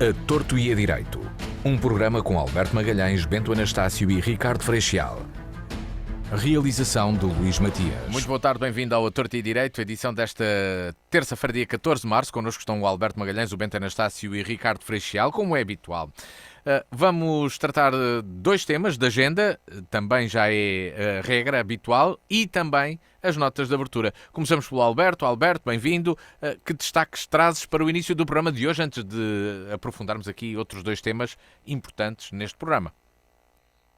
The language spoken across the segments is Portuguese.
A Torto e a Direito, um programa com Alberto Magalhães, Bento Anastácio e Ricardo Freixal. Realização de Luís Matias. Muito boa tarde, bem-vindo ao A Torto e Direito, edição desta terça-feira, dia 14 de março. Connosco estão o Alberto Magalhães, o Bento Anastácio e Ricardo Freixal, como é habitual. Vamos tratar dois temas de agenda, também já é a regra habitual, e também as notas de abertura. Começamos pelo Alberto. Alberto, bem-vindo. Que destaques trazes para o início do programa de hoje, antes de aprofundarmos aqui outros dois temas importantes neste programa?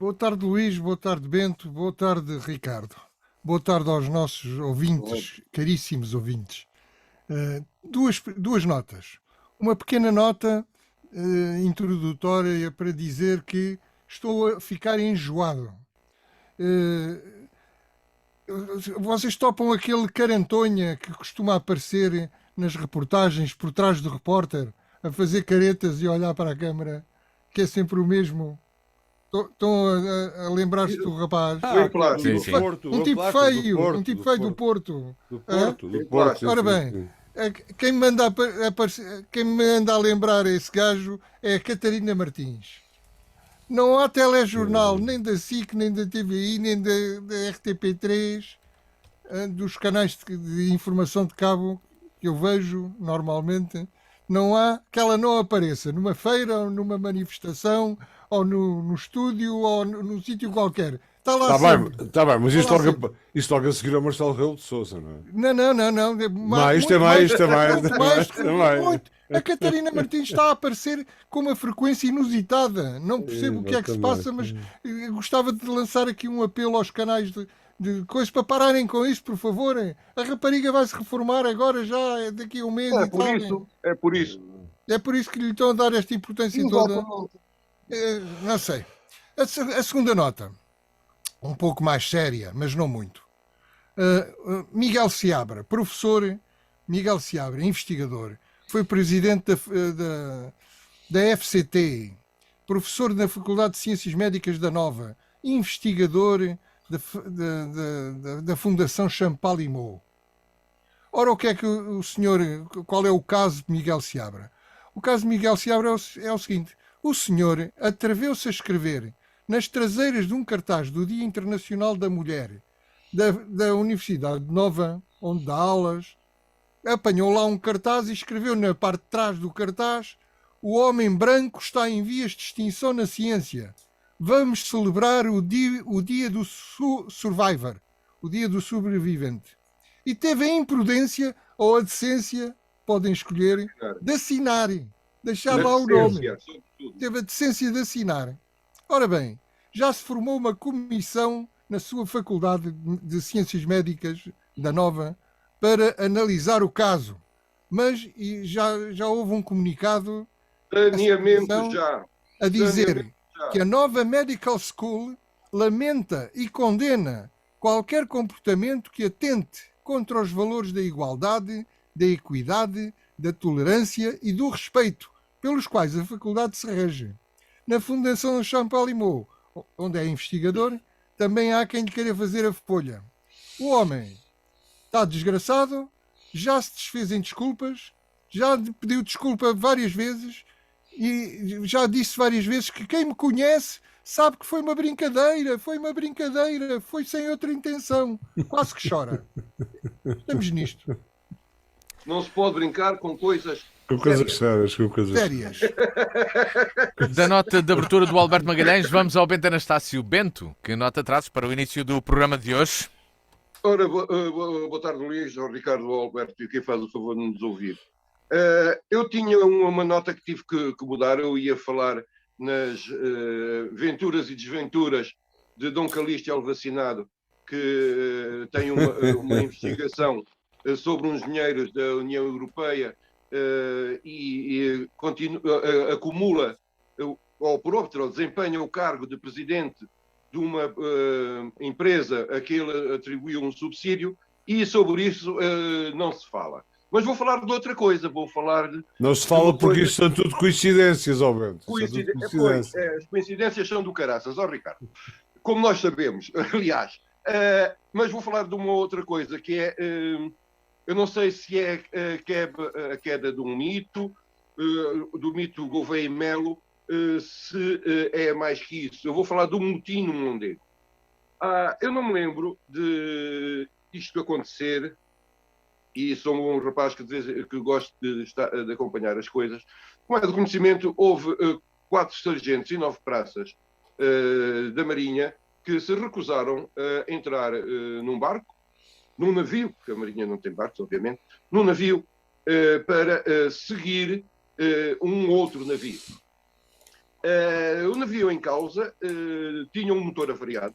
Boa tarde, Luís. Boa tarde, Bento. Boa tarde, Ricardo. Boa tarde aos nossos ouvintes, caríssimos ouvintes. Duas notas. Uma pequena nota introdutória para dizer que estou a ficar enjoado. Vocês topam aquele carantonha que costuma aparecer nas reportagens por trás do repórter, a fazer caretas e a olhar para a câmara, que é sempre o mesmo? Estão a lembrar-se do rapaz? Um tipo feio do Porto. Do Porto. Ora bem, quem me anda a lembrar esse gajo é a Catarina Martins. Não há telejornal, nem da SIC, nem da TVI, nem da RTP3, dos canais de informação de cabo que eu vejo normalmente. Não há que ela não apareça numa feira, ou numa manifestação, ou no estúdio, ou num sítio qualquer. Está lá sempre. Está bem, mas isto logo a seguir ao Marcelo Rebelo de Sousa, não é? Não. Isto é mais. A Catarina Martins está a aparecer com uma frequência inusitada. Não percebo o que é que se passa, mas gostava de lançar aqui um apelo aos canais de coisas para pararem com isso, por favor. A rapariga vai se reformar agora, já daqui a um mês. É por isso. É por isso que lhe estão a dar esta importância toda. Não sei. A segunda nota, um pouco mais séria, mas não muito. Miguel Seabra, professor Miguel Seabra, investigador, foi presidente da FCT, professor na Faculdade de Ciências Médicas da Nova, investigador da Fundação Champalimau. Ora, o que é que o senhor... Qual é o caso de Miguel Seabra? O caso de Miguel Seabra é o seguinte. O senhor atreveu-se a escrever nas traseiras de um cartaz do Dia Internacional da Mulher da Universidade de Nova, onde dá aulas, apanhou lá um cartaz e escreveu na parte de trás do cartaz: o homem branco está em vias de extinção na ciência. Vamos celebrar o dia do survivor, o dia do sobrevivente. E teve a imprudência ou a decência, podem escolher, de assinar, deixar lá o nome. Teve a decência de assinar. Ora bem, já se formou uma comissão na sua Faculdade de Ciências Médicas da Nova para analisar o caso. Mas já houve um comunicado a dizer que a Nova Medical School lamenta e condena qualquer comportamento que atente contra os valores da igualdade, da equidade, da tolerância e do respeito pelos quais a faculdade se rege. Na Fundação Champalimau, onde é investigador, também há quem lhe queira fazer a folha. O homem está desgraçado, já se desfez em desculpas, já pediu desculpa várias vezes e já disse várias vezes que quem me conhece sabe que foi uma brincadeira, foi sem outra intenção. Quase que chora. Estamos nisto. Não se pode brincar com coisas sérias. Da nota de abertura do Alberto Magalhães, vamos ao Bento Anastácio. Bento, que nota trazes para o início do programa de hoje? Ora, boa tarde, Luís, ao Ricardo, ao Alberto e quem faz o favor de nos ouvir. Eu tinha uma nota que tive que mudar. Eu ia falar nas venturas e desventuras de Dom Calixto Alvacinado, que tem uma investigação sobre uns dinheiros da União Europeia e acumula, ou por outro, desempenha o cargo de presidente de uma empresa a que ele atribuiu um subsídio, e sobre isso não se fala. Mas vou falar de outra coisa, Não se fala porque isto são tudo coincidências, Alberto. As coincidências são do caraças, Ricardo. Como nós sabemos, aliás. Mas vou falar de uma outra coisa, que é... eu não sei se é a queda de um mito, do mito Gouveia e Melo se é mais que isso. Eu vou falar do motim no Mondego. Eu não me lembro de isto acontecer, e sou um rapaz que gosto de acompanhar as coisas. Como é de conhecimento, houve 4 sargentos e 9 praças da Marinha que se recusaram a entrar num barco, num navio, porque a Marinha não tem barcos, obviamente, num navio para seguir um outro navio. O navio em causa tinha um motor avariado,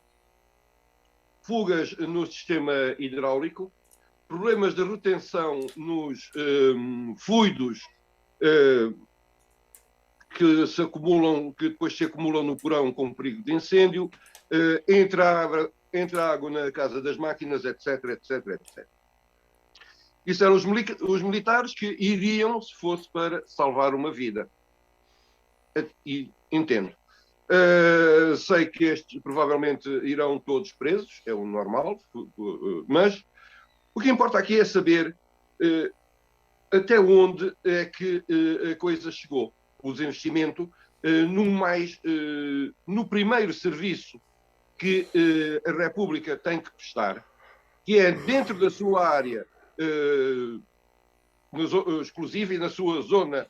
fugas no sistema hidráulico, problemas de retenção nos fluidos que depois se acumulam no porão com perigo de incêndio, entra água na casa das máquinas, etc, etc, etc. Isso eram os militares que iriam, se fosse para salvar uma vida. E entendo. Sei que estes provavelmente irão todos presos, é o normal, mas o que importa aqui é saber até onde é que a coisa chegou. O desinvestimento no primeiro serviço que a República tem que prestar, que é dentro da sua área exclusiva e na sua zona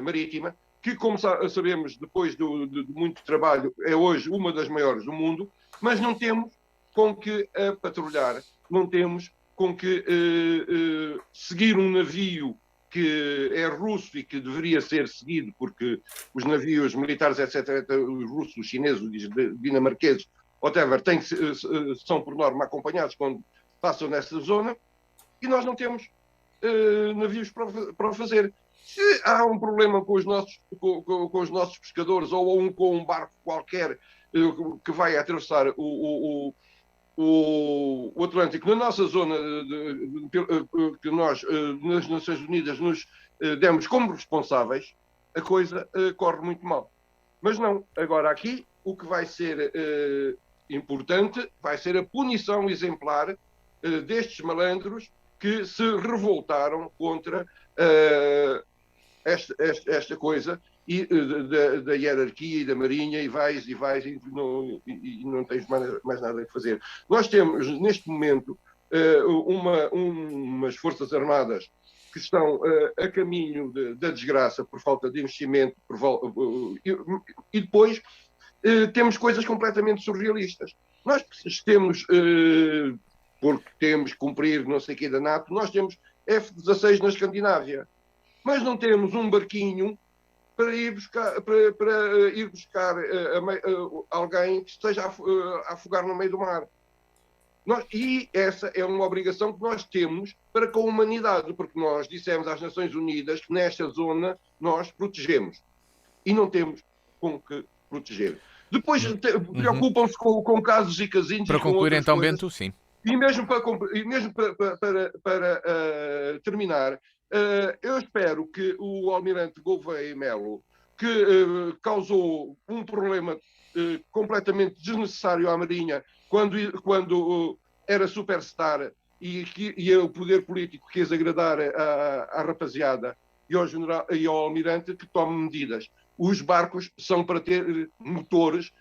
marítima, que, como sabemos, depois de muito trabalho, é hoje uma das maiores do mundo, mas não temos com que patrulhar, não temos com que seguir um navio que é russo e que deveria ser seguido, porque os navios militares, etc., os russos, os chineses, os dinamarqueses, whatever, são por norma acompanhados quando passam nessa zona, e nós não temos navios para o fazer. Se há um problema com os nossos pescadores ou com um barco qualquer que vai atravessar o Atlântico na nossa zona que nós, nas Nações Unidas, nos demos como responsáveis, a coisa corre muito mal. Mas não, agora aqui o que vai ser importante vai ser a punição exemplar destes malandros que se revoltaram contra esta coisa e da hierarquia e da Marinha, e vais e não tens mais nada a fazer. Nós temos, neste momento, umas Forças Armadas que estão a caminho da desgraça por falta de investimento, e depois temos coisas completamente surrealistas. Nós temos, porque temos que cumprir não sei o que da NATO, nós temos F-16 na Escandinávia, mas não temos um barquinho para ir buscar alguém que esteja a afogar no meio do mar. E essa é uma obrigação que nós temos para com a humanidade, porque nós dissemos às Nações Unidas que nesta zona nós protegemos. E não temos com que proteger. Depois preocupam-se com casos e casinhos. Para concluir então, coisas. Bento, sim. E mesmo para terminar, eu espero que o almirante Gouveia e Melo, que causou um problema completamente desnecessário à Marinha quando era superstar e o poder político quis agradar à rapaziada e ao almirante, que tome medidas. Os barcos são para ter motores.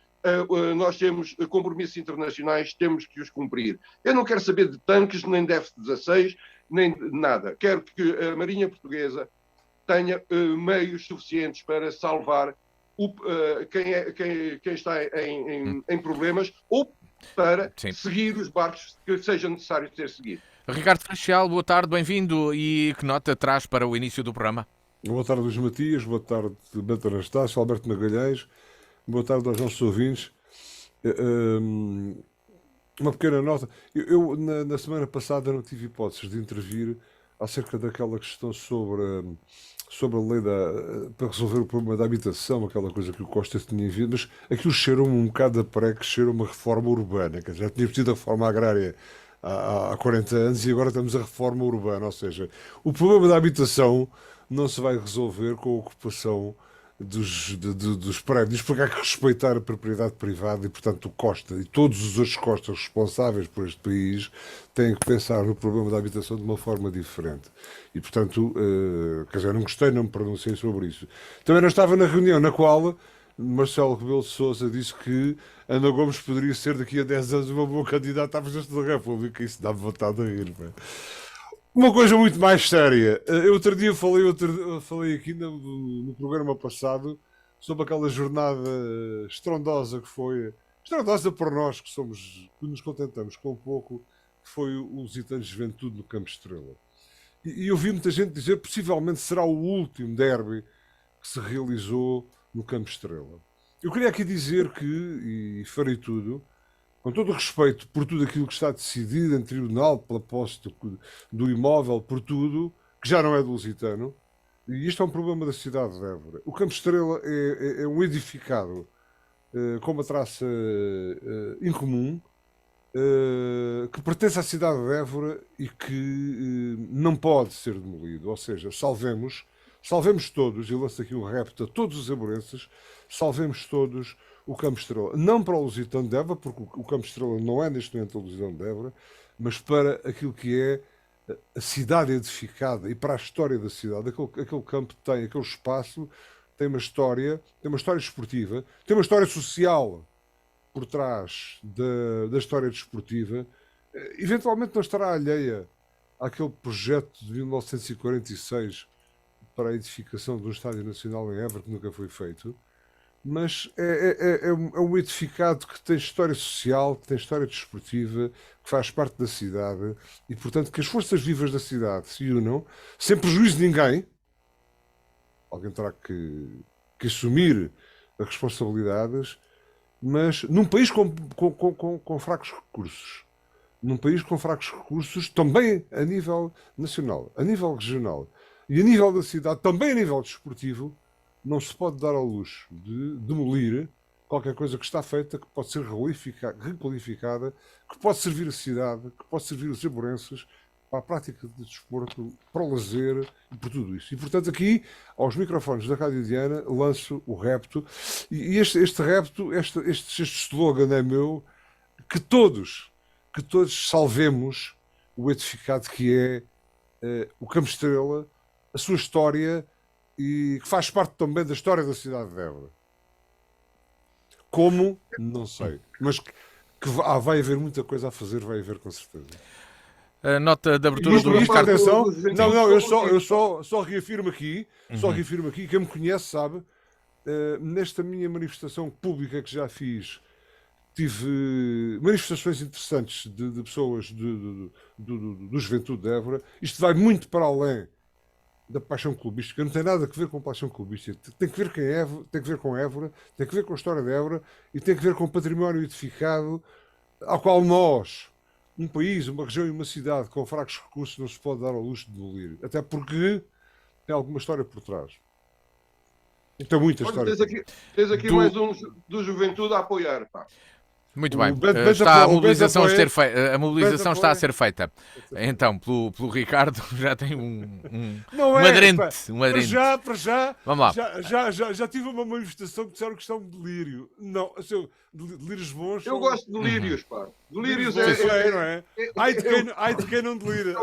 Nós temos compromissos internacionais, temos que os cumprir. Eu não quero saber de tanques, nem de F-16, nem de nada. Quero que a Marinha Portuguesa tenha meios suficientes para salvar quem está em problemas, ou para seguir os barcos que seja necessário ter seguido. Ricardo Freixal, boa tarde, bem-vindo. E que nota traz para o início do programa? Boa tarde, Luís Matias. Boa tarde, Bento Anastácio, Alberto Magalhães. Boa tarde aos nossos ouvintes. Uma pequena nota. Eu na semana passada não tive hipóteses de intervir acerca daquela questão sobre a lei para resolver o problema da habitação, aquela coisa que o Costa tinha vindo, mas aquilo cheirou um bocado a pré, que cheirou uma reforma urbana. Quer dizer, já tínhamos tido a reforma agrária há 40 anos e agora temos a reforma urbana. Ou seja, o problema da habitação não se vai resolver com a ocupação dos prédios, porque há que respeitar a propriedade privada e, portanto, o Costa e todos os outros Costas responsáveis por este país têm que pensar no problema da habitação de uma forma diferente. E, portanto, quer dizer, não gostei, não me pronunciei sobre isso. Também não estava na reunião na qual Marcelo Rebelo de Sousa disse que Ana Gomes poderia ser daqui a 10 anos uma boa candidata à presidência da República. Isso dá-me vontade de rir. Pá. Uma coisa muito mais séria. Eu outro dia falei aqui no programa passado sobre aquela jornada estrondosa que foi. Estrondosa por nós que nos contentamos com pouco, que foi o Lusitano de Juventude no Campo Estrela. E eu vi muita gente dizer que possivelmente será o último derby que se realizou no Campo Estrela. Eu queria aqui dizer que, e farei tudo, com todo o respeito por tudo aquilo que está decidido em tribunal, pela posse do imóvel, por tudo, que já não é do Lusitano, e isto é um problema da cidade de Évora. O Campo Estrela é um edificado com uma traça incomum, que pertence à cidade de Évora e que não pode ser demolido. Ou seja, salvemos todos, e lanço aqui um repto a todos os amorenses, salvemos todos o Campo Estrela. Não para o Lusitano de Évora, porque o Campo Estrela não é neste momento o Lusitano de Évora, mas para aquilo que é a cidade edificada e para a história da cidade. Aquele campo tem, aquele espaço tem uma história esportiva, tem uma história social por trás da história desportiva. Eventualmente não estará alheia àquele projeto de 1946 para a edificação de um estádio nacional em Évora, que nunca foi feito, mas é um edificado que tem história social, que tem história desportiva, que faz parte da cidade, e portanto que as forças vivas da cidade se unam, sem prejuízo de ninguém. Alguém terá que assumir as responsabilidades, mas num país com fracos recursos, também a nível nacional, a nível regional, e a nível da cidade, também a nível desportivo, não se pode dar ao luxo de demolir qualquer coisa que está feita, que pode ser requalificada, que pode servir a cidade, que pode servir os jaborenses para a prática de desporto, para o lazer e por tudo isso. E, portanto, aqui, aos microfones da Rádio Diana, lanço o repto. E este repto, este slogan é meu, que todos salvemos o edificado que é o Campo Estrela, a sua história, e que faz parte também da história da cidade de Évora. Como? Não sei. Mas vai haver muita coisa a fazer, vai haver com certeza. A nota de abertura do Ricardo. Ricardo. Não, eu só reafirmo aqui, quem me conhece sabe, nesta minha manifestação pública que já fiz, tive manifestações interessantes de pessoas do Juventude de Évora. Isto vai muito para além da paixão clubística, não tem nada a ver com paixão clubística, tem que ver com Évora, tem que ver com a história de Évora e tem que ver com o património edificado ao qual nós, um país, uma região e uma cidade com fracos recursos, não se pode dar ao luxo de demolir, até porque tem alguma história por trás. Então muita história. Tens aqui mais um do Juventude a apoiar, pá. Muito bem, a mobilização está a ser feita. Então, pelo Ricardo, já tem um aderente. Para já, vamos lá. Já tive uma manifestação que disseram que estão de delírio. Não, delírios bons. Eu gosto de delírios, pá. Delírios não é? Ai de quem não delira.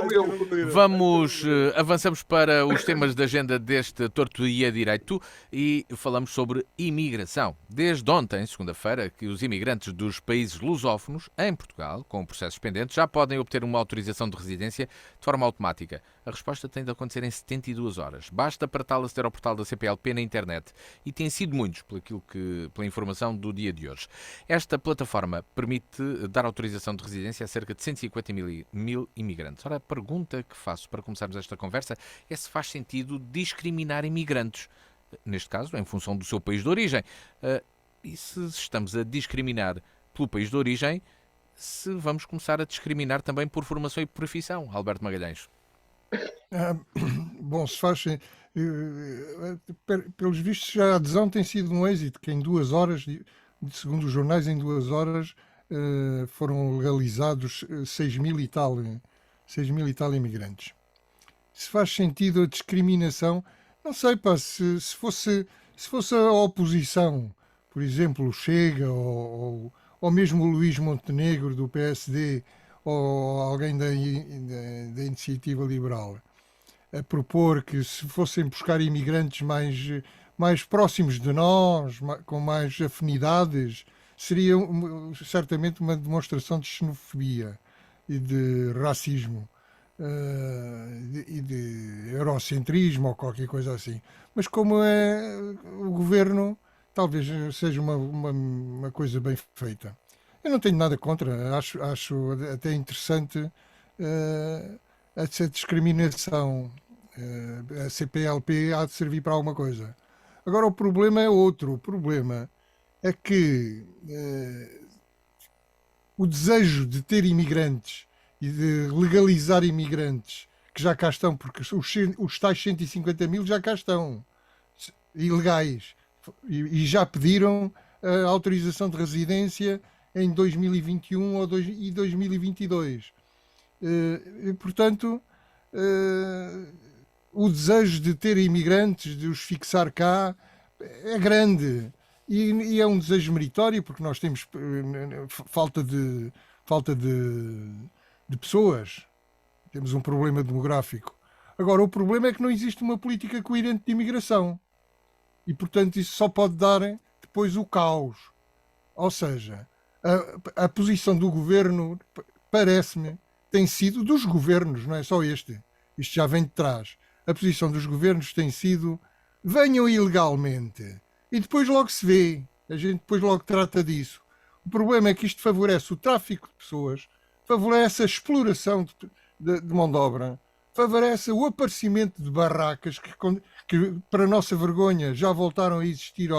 Avançamos para os temas da agenda deste Torto e a Direito e falamos sobre imigração. Desde ontem, segunda-feira, que os imigrantes dos países lusófonos, em Portugal, com processos pendentes, já podem obter uma autorização de residência de forma automática. A resposta tem de acontecer em 72 horas. Basta para tal aceder ao portal da CPLP na internet. E têm sido muitos, pela informação do dia de hoje. Esta plataforma permite dar autorização de residência a cerca de 150 mil imigrantes. Ora, a pergunta que faço para começarmos esta conversa é se faz sentido discriminar imigrantes, neste caso, em função do seu país de origem. E se estamos a discriminar pelo país de origem, se vamos começar a discriminar também por formação e profissão, Alberto Magalhães? Bom, se faz... pelos vistos, já a adesão tem sido um êxito, que em 2 horas, segundo os jornais, em 2 horas foram legalizados 6.000 e tal imigrantes. Se faz sentido a discriminação, não sei, pá, se Se fosse a oposição, por exemplo, o Chega ou mesmo o Luís Montenegro do PSD ou alguém da Iniciativa Liberal, a propor que se fossem buscar imigrantes mais próximos de nós, com mais afinidades, seria certamente uma demonstração de xenofobia e de racismo e de eurocentrismo ou qualquer coisa assim. Mas como é o governo, talvez seja uma coisa bem feita. Eu não tenho nada contra, acho até interessante essa discriminação. A CPLP há de servir para alguma coisa. Agora o problema é outro. O problema é que o desejo de ter imigrantes e de legalizar imigrantes que já cá estão, porque os tais 150 mil já cá estão, ilegais, e já pediram a autorização de residência em 2021 e 2022. E, portanto, o desejo de ter imigrantes, de os fixar cá, é grande. E é um desejo meritório, porque nós temos falta de pessoas. Temos um problema demográfico. Agora, o problema é que não existe uma política coerente de imigração. E, portanto, isso só pode dar depois o caos. Ou seja, a posição do governo, parece-me, tem sido dos governos, não é só este. Isto já vem de trás. A posição dos governos tem sido: venham ilegalmente e depois logo se vê. A gente depois logo trata disso. O problema é que isto favorece o tráfico de pessoas, favorece a exploração de mão de obra, favorece o aparecimento de barracas que, para nossa vergonha, já voltaram a existir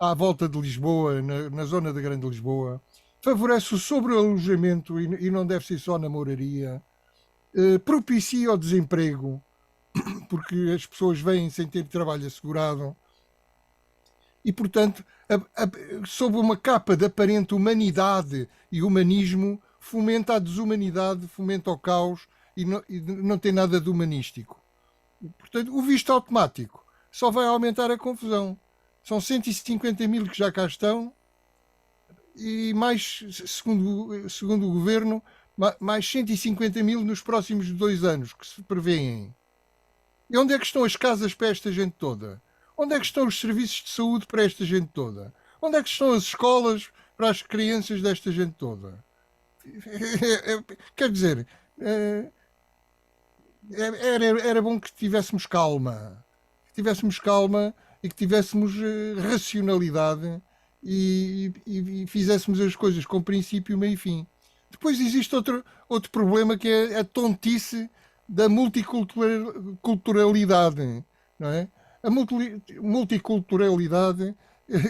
à volta de Lisboa, na zona da Grande Lisboa. Favorece o sobrealojamento e não deve ser só na moraria. Propicia o desemprego, porque as pessoas vêm sem ter trabalho assegurado. E, portanto, sob uma capa de aparente humanidade e humanismo, fomenta a desumanidade, fomenta o caos e não tem nada de humanístico. E, portanto, o visto automático só vai aumentar a confusão. São 150 mil que já cá estão e mais, segundo o governo, mais 150 mil nos próximos 2 anos que se prevêem. E onde é que estão as casas para esta gente toda? Onde é que estão os serviços de saúde para esta gente toda? Onde é que estão as escolas para as crianças desta gente toda? Quer dizer, era bom que tivéssemos calma. Que tivéssemos calma e que tivéssemos racionalidade e fizéssemos as coisas com princípio, meio e fim. Depois existe outro problema, que é a tontice da multiculturalidade, não é? A multiculturalidade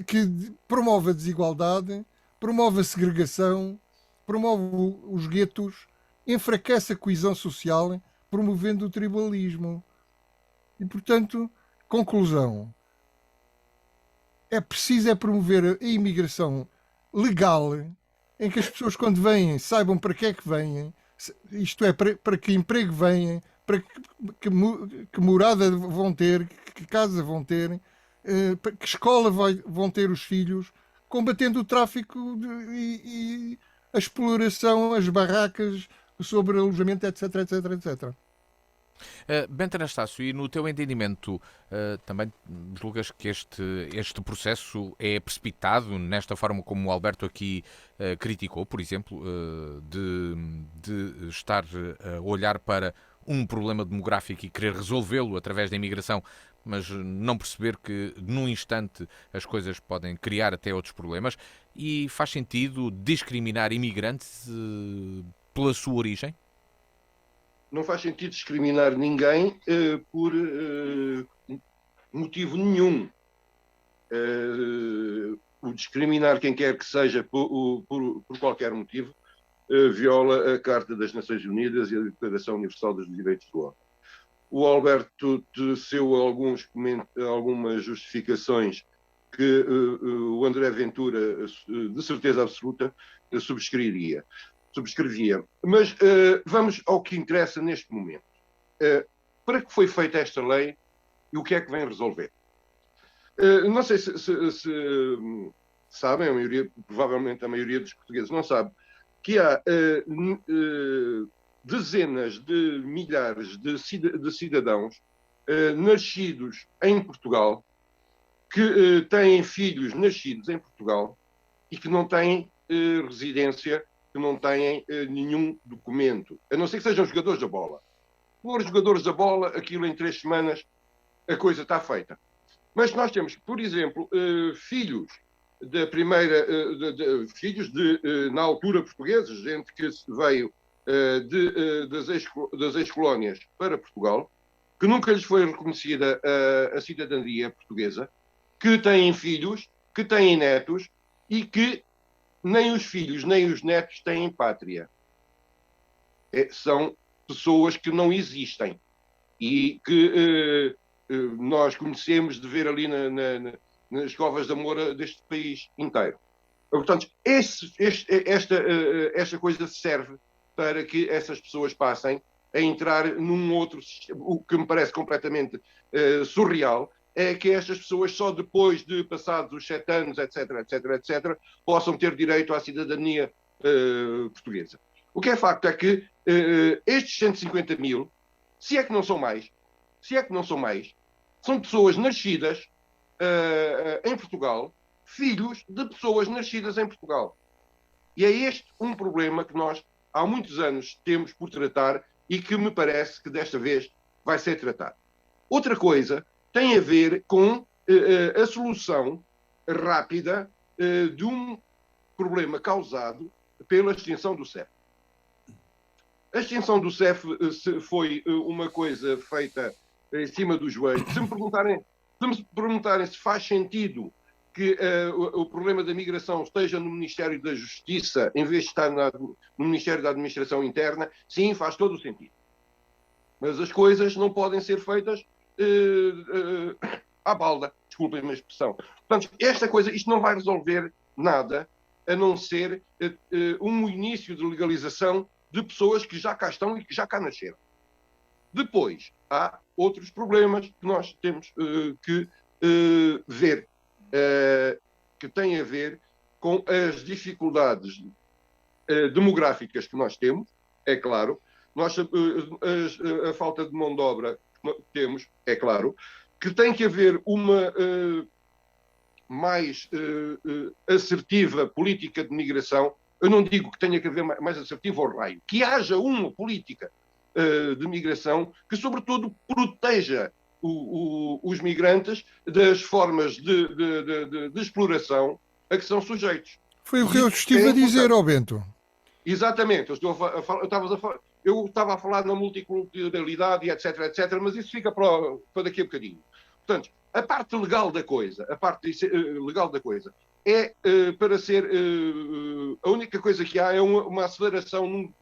que promove a desigualdade, promove a segregação, promove os guetos, enfraquece a coesão social, promovendo o tribalismo. E, portanto, conclusão, é preciso promover a imigração legal, em que as pessoas, quando vêm, saibam para que é que vêm, isto é, para que emprego vêm, para que morada vão ter, que casa vão ter, que escola vão ter os filhos, combatendo o tráfico e a exploração, as barracas, o sobrealojamento, etc, etc, etc. Bento Anastácio, e no teu entendimento, também julgas que este processo é precipitado nesta forma como o Alberto aqui criticou, por exemplo, de estar a olhar para um problema demográfico e querer resolvê-lo através da imigração, mas não perceber que num instante as coisas podem criar até outros problemas? E faz sentido discriminar imigrantes pela sua origem? Não faz sentido discriminar ninguém por motivo nenhum. O discriminar quem quer que seja por qualquer motivo viola a Carta das Nações Unidas e a Declaração Universal dos Direitos do Homem. O Alberto teceu algumas justificações que o André Ventura, de certeza absoluta, subscrevia. Mas vamos ao que interessa neste momento. Para que foi feita esta lei e o que é que vem resolver? Não sei se sabem, provavelmente a maioria dos portugueses não sabe, que há dezenas de milhares de cidadãos nascidos em Portugal que têm filhos nascidos em Portugal e que não têm residência, que não têm nenhum documento, a não ser que sejam jogadores da bola. For jogadores da bola, aquilo em 3 semanas a coisa está feita. Mas nós temos, por exemplo, filhos da primeira, filhos na altura portugueses, gente que veio das ex-colónias para Portugal, que nunca lhes foi reconhecida a cidadania portuguesa, que têm filhos, que têm netos e que nem os filhos nem os netos têm pátria. São pessoas que não existem e que nós conhecemos de ver ali nas covas da Moura deste país inteiro. Portanto, esta coisa serve para que essas pessoas passem a entrar num outro sistema. O que me parece completamente surreal é que estas pessoas só depois de passados os 7 anos, etc., possam ter direito à cidadania portuguesa. O que é facto é que estes 150 mil, se é que não são mais, são pessoas nascidas em Portugal, filhos de pessoas nascidas em Portugal. E é este um problema que nós há muitos anos temos por tratar e que me parece que desta vez vai ser tratado. Outra coisa tem a ver com a solução rápida de um problema causado pela extinção do CEF. A extinção do CEF foi uma coisa feita em cima do joelho. Se me perguntarem se faz sentido que o problema da migração esteja no Ministério da Justiça em vez de estar no Ministério da Administração Interna, sim, faz todo o sentido. Mas as coisas não podem ser feitas à balda, desculpem a expressão. Portanto, isto não vai resolver nada a não ser um início de legalização de pessoas que já cá estão e que já cá nasceram. Depois, há outros problemas que nós temos que ver, que têm a ver com as dificuldades demográficas que nós temos, é claro, a falta de mão de obra que temos, é claro, que tem que haver uma mais assertiva política de migração. Eu não digo que tenha que haver mais assertiva ao raio, que haja uma política de migração que, sobretudo, proteja os migrantes das formas de exploração a que são sujeitos. Foi o que eu estive a dizer, ó Bento. Exatamente. Eu estava a falar na multiculturalidade, etc., mas isso fica para daqui a bocadinho. Portanto, a parte legal da coisa, é para ser a única coisa que há é uma aceleração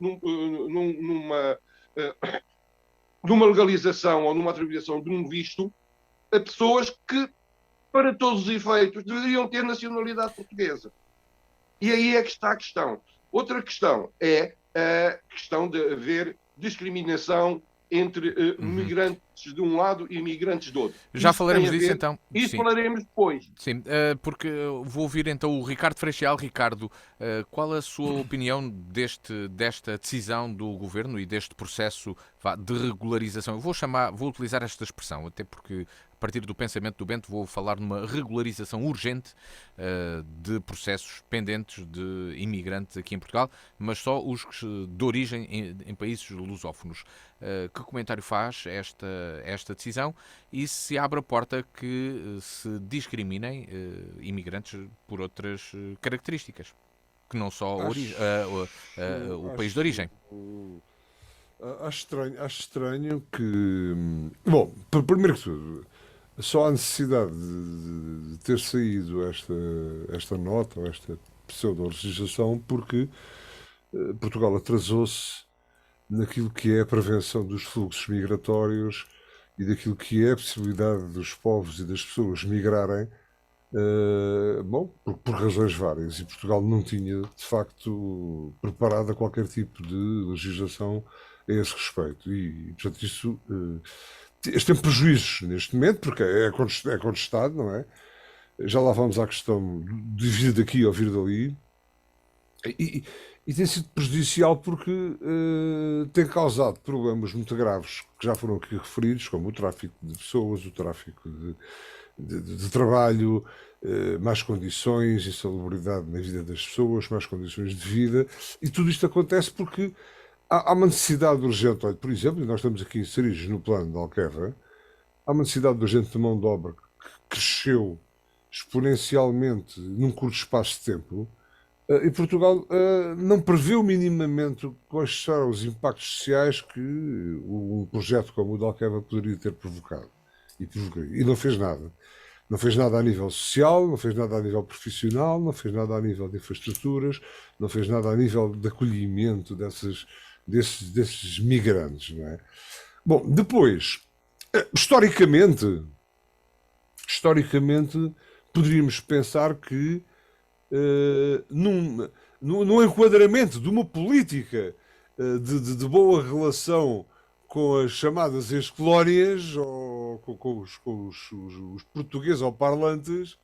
numa legalização ou numa atribuição de um visto a pessoas que, para todos os efeitos, deveriam ter nacionalidade portuguesa. E aí é que está a questão. Outra questão é a questão de haver discriminação entre migrantes de um lado e migrantes do outro. Já falaremos disso então. Isso falaremos depois. Sim, porque vou ouvir então o Ricardo Freixal. Ricardo, qual a sua opinião desta decisão do Governo e deste processo de regularização? Eu vou utilizar esta expressão, até porque a partir do pensamento do Bento vou falar numa regularização urgente de processos pendentes de imigrantes aqui em Portugal, mas só os de origem em países lusófonos. Que comentário faz esta decisão e se abre a porta que se discriminem imigrantes por outras características, que não só o país de origem? Acho estranho que... Bom, primeiro que tudo, só a necessidade de ter saído esta nota, ou esta pseudo-legislação, porque Portugal atrasou-se naquilo que é a prevenção dos fluxos migratórios e daquilo que é a possibilidade dos povos e das pessoas migrarem, por razões várias. E Portugal não tinha, de facto, preparado qualquer tipo de legislação a esse respeito. E portanto, isso Este tem prejuízos neste momento, porque é contestado, não é? Já lá vamos à questão de vir daqui ou vir dali. E, e tem sido prejudicial porque tem causado problemas muito graves que já foram aqui referidos, como o tráfico de pessoas, o tráfico de trabalho, más condições, insalubridade na vida das pessoas, más condições de vida, e tudo isto acontece porque há uma necessidade urgente. Olha, por exemplo, e nós estamos aqui inseridos no plano de Alqueva, há uma necessidade urgente de mão de obra que cresceu exponencialmente num curto espaço de tempo, e Portugal não preveu minimamente quais serão os impactos sociais que um projeto como o de Alqueva poderia ter provocado. E não fez nada. Não fez nada a nível social, não fez nada a nível profissional, não fez nada a nível de infraestruturas, não fez nada a nível de acolhimento desses migrantes. Não é? Bom, depois, historicamente, poderíamos pensar que num enquadramento de uma política de boa relação com as chamadas ex-colónias ou com os portugueses ou parlantes,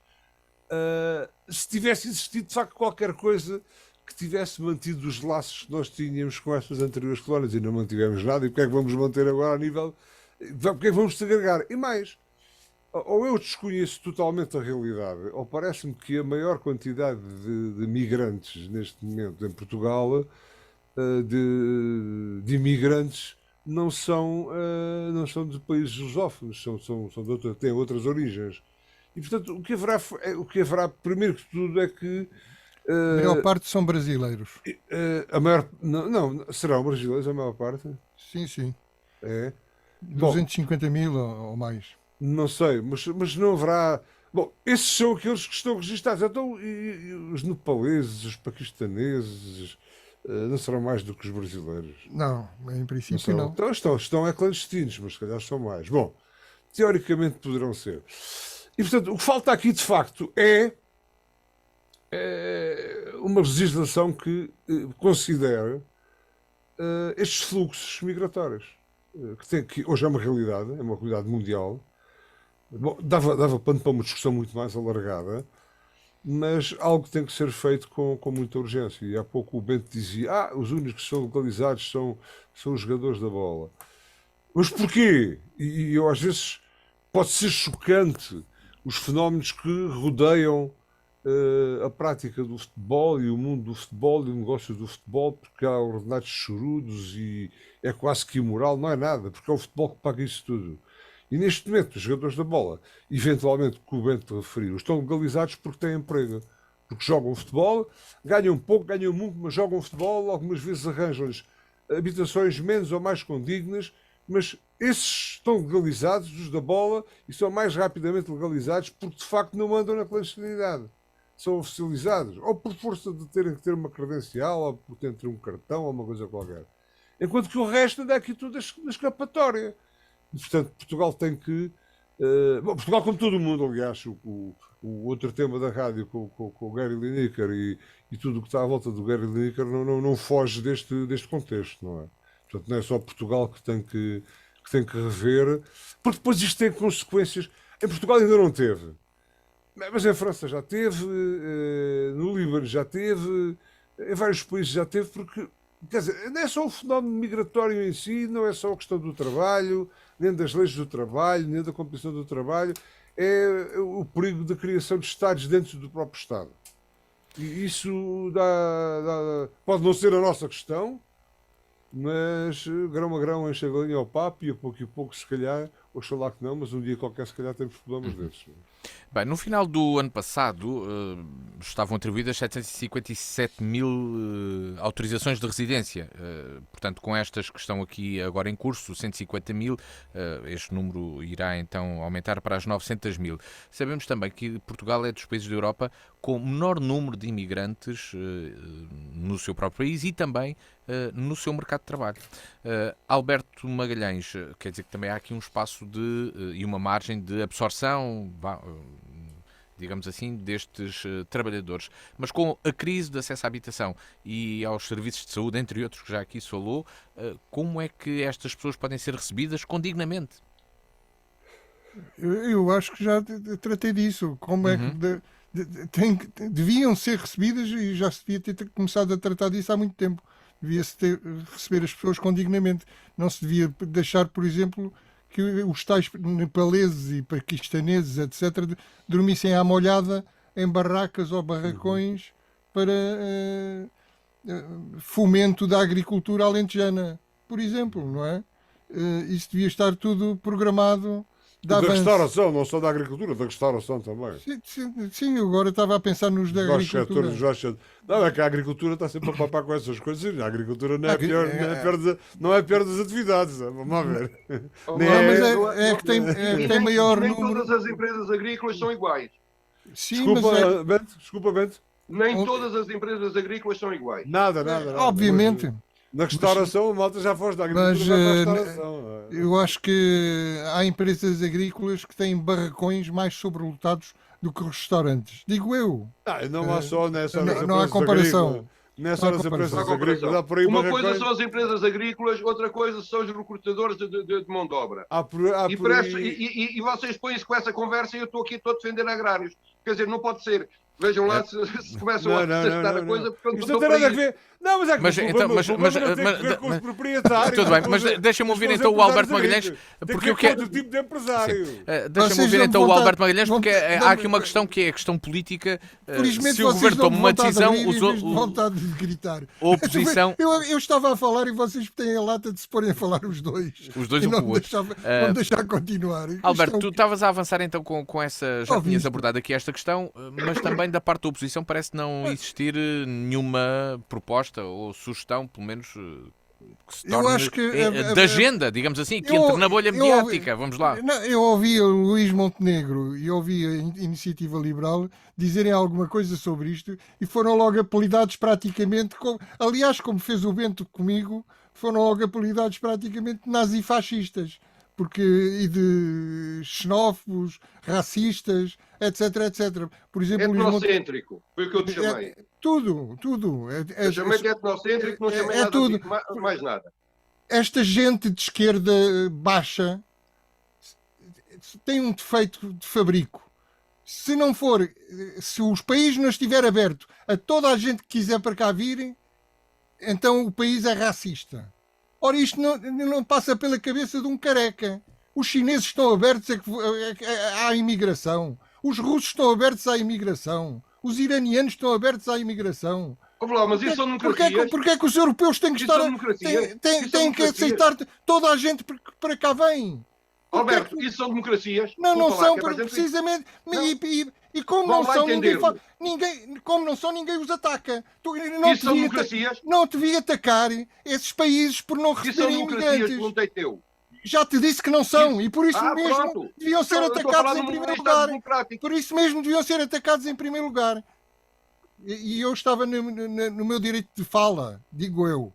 se tivesse existido de facto qualquer coisa que tivesse mantido os laços que nós tínhamos com estas anteriores colónias, e não mantivemos nada, e porque é que vamos manter agora a nível, porque é que vamos segregar? E mais, ou eu desconheço totalmente a realidade, ou parece-me que a maior quantidade de migrantes neste momento em Portugal, de imigrantes, não são de países lusófonos, têm outras origens. E, portanto, o que haverá primeiro que tudo é que A maior parte são brasileiros. a maior, não, serão brasileiros a maior parte? Sim, sim. É. Bom, 250 mil ou mais. não sei, mas não haverá. Bom, esses são aqueles que estão registados. Então, e os nepaleses, os paquistaneses, não serão mais do que os brasileiros. Não, em Não princípio são. não. Então, estão é clandestinos, mas se calhar são mais. Bom, teoricamente poderão ser. E, portanto, o que falta aqui, de facto, é uma legislação que considere estes fluxos migratórios, que hoje é uma realidade mundial. Bom, dava pano para uma discussão muito mais alargada, mas algo tem que ser feito com muita urgência. E há pouco o Bento dizia: os únicos que são localizados são os jogadores da bola. Mas porquê? E eu às vezes pode ser chocante os fenómenos que rodeiam a prática do futebol e o mundo do futebol e o negócio do futebol, porque há ordenados chorudos e é quase que imoral. Não é nada, porque é o futebol que paga isso tudo. E neste momento, os jogadores da bola, eventualmente, que o Bento referiu, estão legalizados porque têm emprego. Porque jogam futebol, ganham pouco, ganham muito, mas jogam futebol, algumas vezes arranjam-lhes habitações menos ou mais condignas, mas esses estão legalizados, os da bola, e são mais rapidamente legalizados porque de facto não andam na clandestinidade. São oficializados, ou por força de terem que ter uma credencial, ou por terem que ter um cartão, ou uma coisa qualquer. Enquanto que o resto anda aqui tudo na escapatória. E, portanto, Portugal tem que. Bom, Portugal, como todo o mundo, aliás, o outro tema da rádio com o Gary Lineker e tudo o que está à volta do Gary Lineker não foge deste contexto, não é? Portanto, não é só Portugal que tem que rever, porque depois isto tem consequências. Em Portugal ainda não teve, mas em França já teve, no Líbano já teve, em vários países já teve, porque, quer dizer, não é só o fenómeno migratório em si, não é só a questão do trabalho, nem das leis do trabalho, nem da competição do trabalho, é o perigo da criação de Estados dentro do próprio Estado. E isso pode não ser a nossa questão, mas grão a grão enche a galinha ao papo, e a pouco, se calhar, oxalá que não, mas um dia qualquer, se calhar, temos problemas desses. Bem, no final do ano passado estavam atribuídas 757 mil autorizações de residência. Portanto, com estas que estão aqui agora em curso, 150 mil, este número irá então aumentar para as 900 mil. Sabemos também que Portugal é dos países da Europa com menor número de imigrantes no seu próprio país e também no seu mercado de trabalho. Alberto Magalhães, quer dizer que também há aqui um espaço e uma margem de absorção, digamos assim, destes trabalhadores. Mas com a crise de acesso à habitação e aos serviços de saúde, entre outros que já aqui se falou, como é que estas pessoas podem ser recebidas condignamente? Eu acho que já tratei disso. Como é que Uhum. deviam ser recebidas e já se devia ter começado a tratar disso há muito tempo. Devia-se receber as pessoas com dignamente. Não se devia deixar, por exemplo, que os tais nepaleses e paquistaneses, etc., dormissem à molhada em barracas ou Uhum. barracões para fomento da agricultura alentejana, por exemplo, não é? Isso devia estar tudo programado de E da avanço. restauração, não só da agricultura, da restauração também. Sim, sim, sim, eu agora estava a pensar nos da Os vários setores, os agricultura. vários setores. Não, é que a agricultura está sempre a papar com essas coisas. A agricultura não A é agri- pior, é- não é pior das atividades. Vamos lá ver. Oh, Nem Não, mas Alberto, é. é que é que e tem e maior nem número. todas as empresas agrícolas são iguais. Sim, mas Desculpa, Bento. Desculpa, Bento. Nem todas as empresas agrícolas são iguais. Nada, nada, nada. Mas obviamente. na Mas, restauração, a malta já foge da mas agricultura, vai para a restauração. eu acho que há empresas agrícolas que têm barracões mais sobrelotados do que restaurantes. Digo eu. Não é só nas Não há empresas agrícolas. comparação. Não é Não só há nas comparação. Há empresas agrícolas. comparação. Há por aí Uma coisa barracões. são as empresas agrícolas, outra coisa são os recrutadores de mão de obra. Há E, por aí. e vocês põem-se com essa conversa e eu estou aqui todo a defender agrários. Quer dizer, não pode ser. Vejam lá se começam a aceitar a coisa, porque eu Isto não estou tem para nada a isso. ver. Não, mas é que Mas, então, o problema não tem que ver com os proprietários. tudo bem, mas deixa-me com os ouvir então o Alberto Magalhães, agrícolas. Tem que porque ver eu com quero. outro tipo de empresário. Deixa-me Vocês ouvir dão-me então o vontade- Alberto Magalhães, porque há aqui uma dão-me- questão que é a questão política. Felizmente Se o vocês governo dão toma uma vontade de decisão, rir em vez de vontade de gritar. a oposição. Eu estava a falar e vocês têm a lata de se porem a falar os dois. Os dois E um não com o outro. não me deixar continuar. Isto Alberto, é tu o quê? estavas a avançar então com essa. Já tinhas Ouviste. abordado aqui esta questão, mas também da parte da oposição parece não existir nenhuma proposta ou sugestão, pelo menos, que se Eu torne acho que de agenda, digamos assim, que eu- entre na bolha eu mediática. Vamos lá. Não, eu ouvi o Luís Montenegro e ouvi a Iniciativa Liberal dizerem alguma coisa sobre isto e foram logo apelidados praticamente, aliás, como fez o Bento comigo, foram logo apelidados praticamente nazifascistas, porque e de xenófobos, racistas, etc, etc. Por exemplo, o Luís Montenegro, Etnocêntrico. Foi o que eu te chamei. tudo, tudo. Eu chamei-te etnocêntrico, não chamei nada tudo. disso, mais nada. Esta gente de esquerda baixa tem um defeito de fabrico. Se não for, se os países não estiver aberto a toda a gente que quiser para cá vir, então o país é racista. Ora, isto não passa pela cabeça de um careca. Os chineses estão abertos à imigração. Os russos estão abertos à imigração. Os iranianos estão abertos à imigração. Vamos lá, mas isso são democracias. Porquê é que os europeus têm que Isso são estar. democracias. Isso Têm são que democracias. aceitar toda a gente que para cá vem? Porquê é Alberto, que- isso são democracias. Não, não Desculpa lá, são, que é para gente- precisamente. Não. E como Vão não lá são, entender-me. como não são, ninguém os ataca. Isso são democracias. Não te devia atacar esses países por não Isso são receberem democracias, imigrantes. perguntei teu. Já te disse que não são, e por isso mesmo Pronto. deviam ser Eu estou a atacados falar em de um primeiro Estado lugar. democrático. Por isso mesmo deviam ser atacados em primeiro lugar. E eu estava no meu direito de fala, digo eu.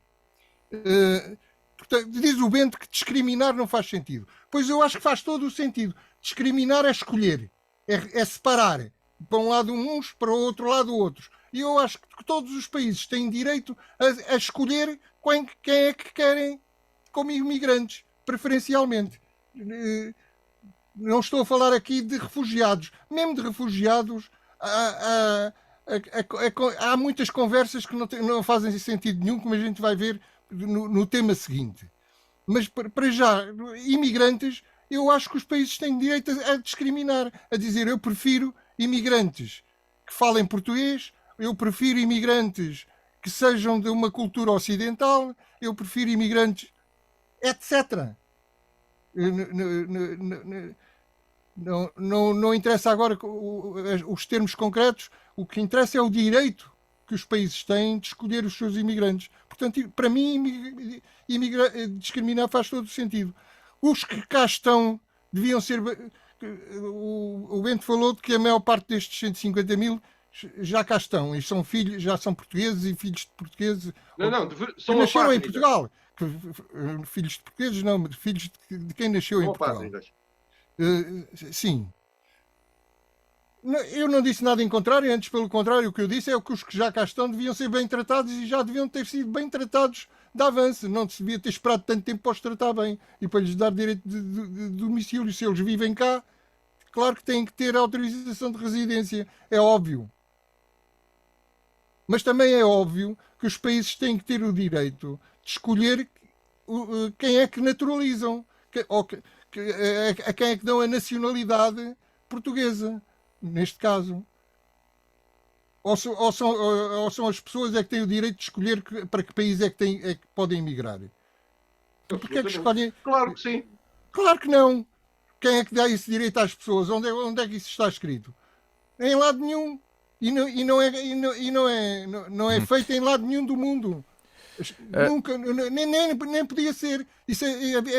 Portanto, diz o Bento que discriminar não faz sentido. Pois eu acho que faz todo o sentido. Discriminar é escolher, é separar. Para um lado uns, para o outro lado outros. E eu acho que todos os países têm direito a escolher quem é que querem como imigrantes, preferencialmente. Não estou a falar aqui de refugiados. Mesmo de refugiados, há muitas conversas que não fazem sentido nenhum, como a gente vai ver no tema seguinte. Mas para já, imigrantes, eu acho que os países têm direito a discriminar, a dizer eu prefiro imigrantes que falem português, eu prefiro imigrantes que sejam de uma cultura ocidental, eu prefiro imigrantes, etc. Não interessa agora os termos concretos, o que interessa é o direito que os países têm de escolher os seus imigrantes. Portanto, para mim, discriminar faz todo o sentido. Os que cá estão deviam ser. O Bento falou de que a maior parte destes 150 mil já cá estão e são filhos, já são portugueses e filhos de portugueses. Não, Que são nasceram em apátridas. Portugal. Filhos de portugueses, não, filhos de quem nasceu em São Portugal. apátridas. Sim. Eu não disse nada em contrário, antes pelo contrário, o que eu disse é que os que já cá estão deviam ser bem tratados e já deviam ter sido bem tratados de avanço. Não se devia ter esperado tanto tempo para os tratar bem e para lhes dar direito de domicílio. Se eles vivem cá, claro que têm que ter autorização de residência, é óbvio. Mas também é óbvio que os países têm que ter o direito de escolher quem é que naturalizam, a quem é que dão a nacionalidade portuguesa, neste caso. Ou são as pessoas é que têm o direito de escolher para que país é que podem emigrar. Porque é que escolhem? Claro que sim. Claro que não. Quem é que dá esse direito às pessoas? Onde é que isso está escrito? Em lado nenhum. E não é feito em lado nenhum do mundo. Nunca, nem podia ser.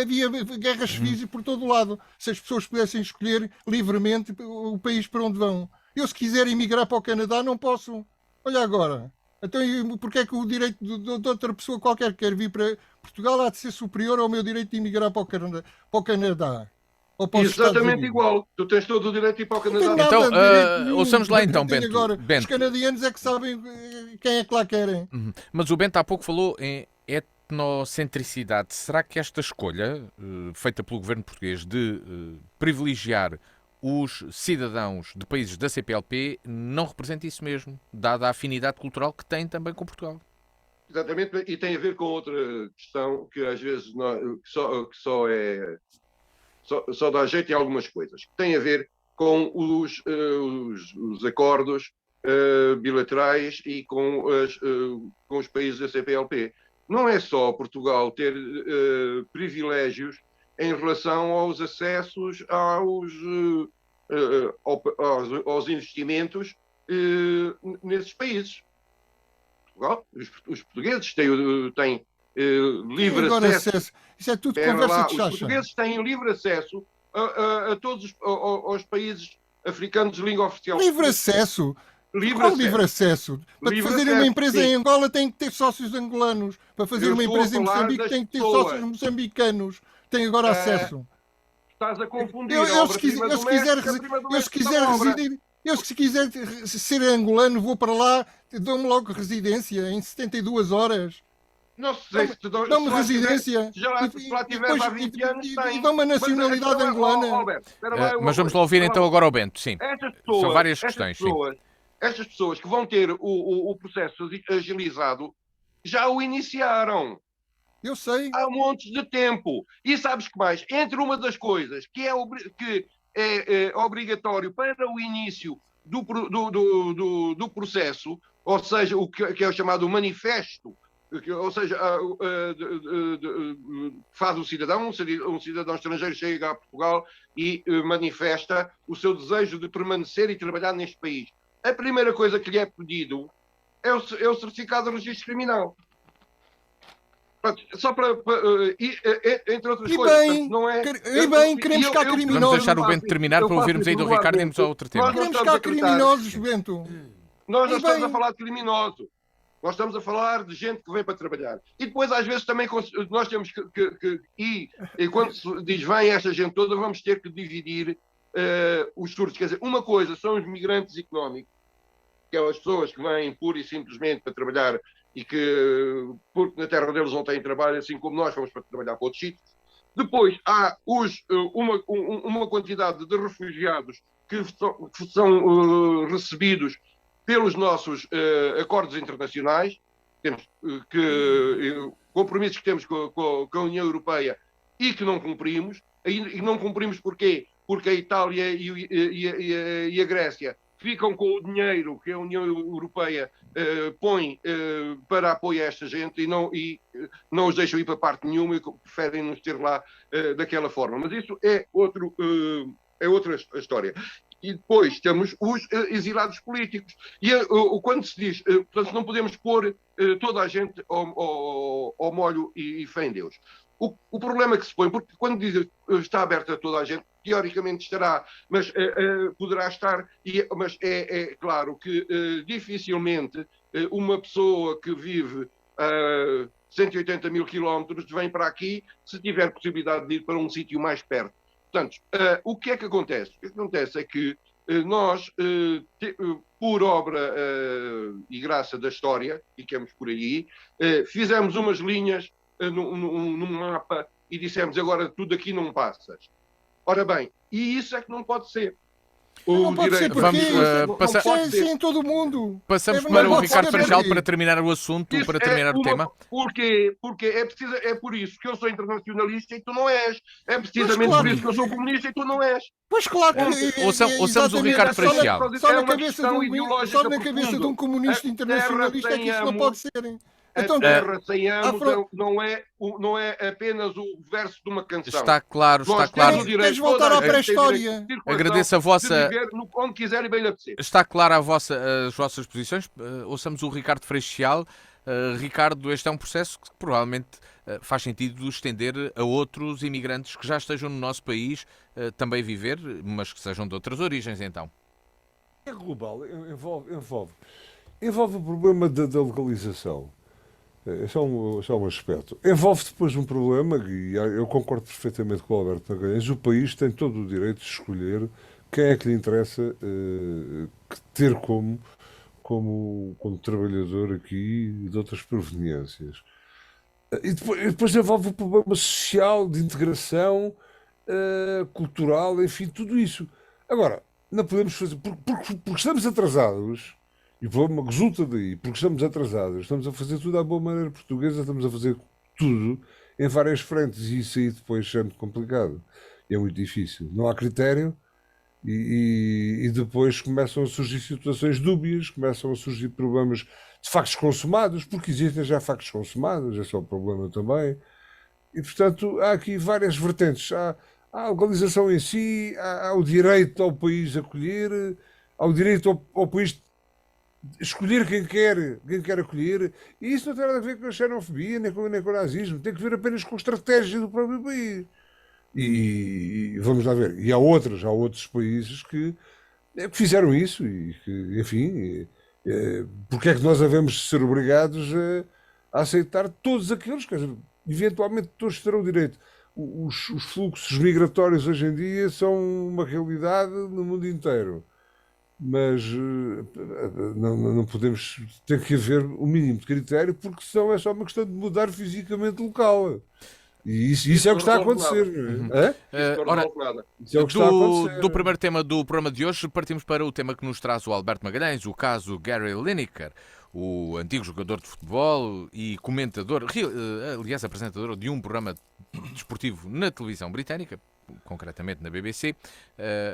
Havia guerras civis por todo o lado. Se as pessoas pudessem escolher livremente o país para onde vão. Eu, se quiser emigrar para o Canadá, não posso. Olha agora. Então, porque é que o direito de outra pessoa qualquer que quer vir para Portugal há de ser superior ao meu direito de emigrar para o Canadá? Ou para os Estados Exatamente Unidos? igual. Tu tens todo o direito de ir para o Não Canadá. tem nada Então, de direito nenhum. ouçamos lá Não então, tem Bento. agora. Os Bento. canadianos é que sabem quem é que lá querem. Mas o Bento há pouco falou em etnocentricidade. Será que esta escolha, feita pelo governo português, de privilegiar os cidadãos de países da CPLP, não representa isso mesmo, dada a afinidade cultural que tem também com Portugal? Exatamente, e tem a ver com outra questão que às vezes só dá jeito em algumas coisas. Tem a ver com os acordos bilaterais e com os países da CPLP. Não é só Portugal ter privilégios em relação aos acessos aos investimentos nesses países. Portugal, os portugueses têm livre Agora, acesso. isso é tudo Espera conversa lá, de os chacha. portugueses têm livre acesso a todos aos países africanos de língua oficial. Livre acesso. Livre Qual acesso. livre acesso? Para Livre fazer acesso, uma empresa sim. em Angola tem que ter sócios angolanos. Para fazer Eu uma estou empresa a em falar Moçambique das tem que ter pessoas. sócios moçambicanos. Tem agora acesso. Estás a confundir Eu, a eu, obra se quiser, prima eu, do se quiser, mestre, a resi- prima do eu, se mestre da quiser obra. residir, eu se quiser ser angolano, vou para lá, dou-me logo residência em 72 horas. Não sei se te dão. Dão-me se lá tiver- residência Se lá tiveres depois, há 20 anos, e tem. dão-me a Mas, nacionalidade então, angolana. Alberto, espera lá uma Mas vamos lá coisa. ouvir Espera então lá. agora o Bento, sim. São várias Estas questões, sim. estas pessoas que vão ter o processo agilizado já o iniciaram Eu sei. há montes de tempo. E sabes que mais? Entre uma das coisas que é obrigatório para o início do processo, ou seja, o que é o chamado manifesto, ou seja, faz o cidadão, um cidadão estrangeiro chega a Portugal e manifesta o seu desejo de permanecer e trabalhar neste país. A primeira coisa que lhe é pedido é o certificado de registro criminal. Só entre outras E coisas. bem, Portanto, não é, queremos cá Vamos criminosos. deixar o Bento terminar para ouvirmos aí do Ricardo e irmos a outro tema. Nós não Queremos estamos cá a tratar- criminosos, Bento. Nós não E estamos bem. a falar de criminoso. Nós estamos a falar de gente que vem para trabalhar. E depois, às vezes, também nós temos e quando se diz vem esta gente toda, vamos ter que dividir os surtos. Quer dizer, uma coisa são os migrantes económicos, que são as pessoas que vêm pura e simplesmente para trabalhar e que, porque na terra deles não têm trabalho, assim como nós fomos para trabalhar para outros sítios. Depois há uma quantidade de refugiados que são recebidos pelos nossos acordos internacionais, compromissos que temos com a União Europeia e que não cumprimos. E não cumprimos porquê? Porque a Itália e a Grécia ficam com o dinheiro que a União Europeia põe para apoio a esta gente e não os deixam ir para parte nenhuma e preferem nos ter lá daquela forma. Mas isso é outra história. E depois temos os exilados políticos. E quando se diz, portanto, não podemos pôr toda a gente ao molho e fé em Deus. O problema que se põe, porque quando diz está aberta a toda a gente, teoricamente estará, mas poderá estar, mas é claro que dificilmente uma pessoa que vive a 180 mil quilómetros vem para aqui se tiver possibilidade de ir para um sítio mais perto. Portanto, o que é que acontece? O que acontece é que nós, por obra e graça da história, ficamos por aí, fizemos umas linhas num mapa e dissemos agora tudo aqui não passas. Ora bem, e isso é que não pode ser. Não pode ser porque Vamos, é assim em todo o mundo. Passamos É, para não o pode Ricardo ser Freixal assim. para terminar o assunto, Isso para terminar o tema. Porque é por isso que eu sou internacionalista e tu não és. É precisamente Mas claro por isso que eu sou comunista e tu não és. Pois claro que Ouçamos o Ricardo Freixal. Só É na uma cabeça questão só ideológica na cabeça de um profunda. comunista A internacionalista é que isso não pode ser. A Então, terra sem amos Afro- não é apenas o verso de uma canção. Está claro, está Nós claro. temos o direito, Tens de voltar toda a à gente tem pré-história. direito de circulação, Agradeço a vossa- de viver onde quiser e bem lhe apetecer. Está clara as vossas posições. Ouçamos o Ricardo Freixal. Ricardo, este é um processo que provavelmente faz sentido estender a outros imigrantes que já estejam no nosso país também viver, mas que sejam de outras origens, então. É global, envolve o problema da legalização. Esse é um aspecto. Envolve depois um problema, e eu concordo perfeitamente com o Alberto Magalhães, o país tem todo o direito de escolher quem é que lhe interessa ter como trabalhador aqui de outras proveniências. E depois envolve o problema social, de integração, cultural, enfim, tudo isso. Agora, não podemos fazer, porque estamos atrasados, e o problema resulta daí, porque estamos atrasados, estamos a fazer tudo à boa maneira portuguesa, estamos a fazer tudo em várias frentes, e isso aí depois é muito complicado. É muito difícil. Não há critério, e depois começam a surgir situações dúbias, começam a surgir problemas de factos consumados, porque existem já factos consumados, esse é o problema também. E, portanto, há aqui várias vertentes. Há a legalização em si, há o direito ao país acolher, há o direito ao país escolher quem quer acolher, e isso não tem nada a ver com a xenofobia, nem com o nazismo, tem que ver apenas com a estratégia do próprio país. E vamos lá ver. E há outros países que fizeram isso e que, enfim, porque é que nós devemos ser obrigados a aceitar todos aqueles, quer dizer, eventualmente todos terão direito. Os fluxos migratórios hoje em dia são uma realidade no mundo inteiro. Mas não podemos, tem que haver o mínimo de critério, porque senão é só uma questão de mudar fisicamente o local. E isso é o que está a acontecer. Não é? Ora, Isso é o que está a acontecer. do primeiro tema do programa de hoje, partimos para o tema que nos traz o Alberto Magalhães, o caso Gary Lineker, o antigo jogador de futebol e comentador, aliás, apresentador de um programa desportivo na televisão britânica, concretamente na BBC,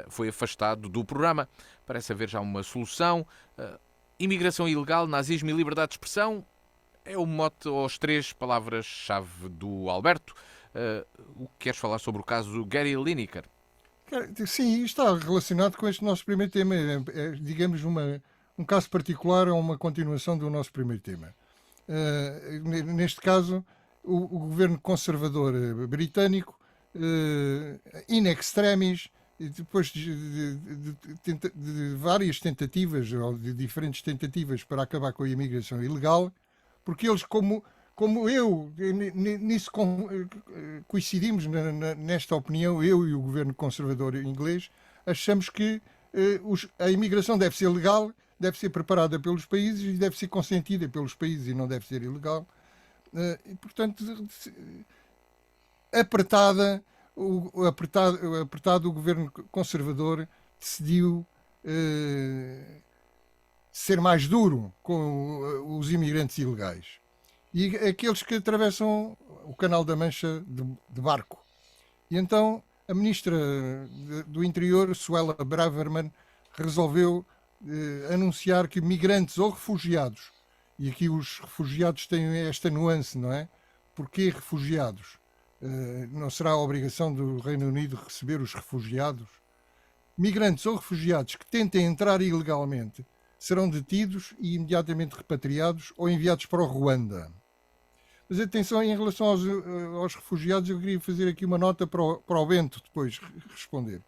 foi afastado do programa. Parece haver já uma solução. Imigração ilegal, nazismo e liberdade de expressão é o mote ou as três palavras-chave do Alberto. O que queres falar sobre o caso Gary Lineker? Sim, está relacionado com este nosso primeiro tema. Digamos, um caso particular ou uma continuação do nosso primeiro tema. Neste caso, o governo conservador britânico, in extremis, depois de várias tentativas, ou de diferentes tentativas para acabar com a imigração ilegal, porque eles, como eu, nisso coincidimos nesta opinião, eu e o governo conservador inglês, achamos que a imigração deve ser legal, deve ser preparada pelos países e deve ser consentida pelos países e não deve ser ilegal. E, portanto, apertado, o governo conservador decidiu ser mais duro com os imigrantes ilegais e aqueles que atravessam o Canal da Mancha de barco. E então a ministra do Interior, Suella Braverman, resolveu anunciar que migrantes ou refugiados, e aqui os refugiados têm esta nuance, não é? Porquê refugiados? Não será a obrigação do Reino Unido receber os refugiados? Migrantes ou refugiados que tentem entrar ilegalmente serão detidos e imediatamente repatriados ou enviados para o Ruanda. Mas atenção, em relação aos refugiados, eu queria fazer aqui uma nota para o Bento depois responder,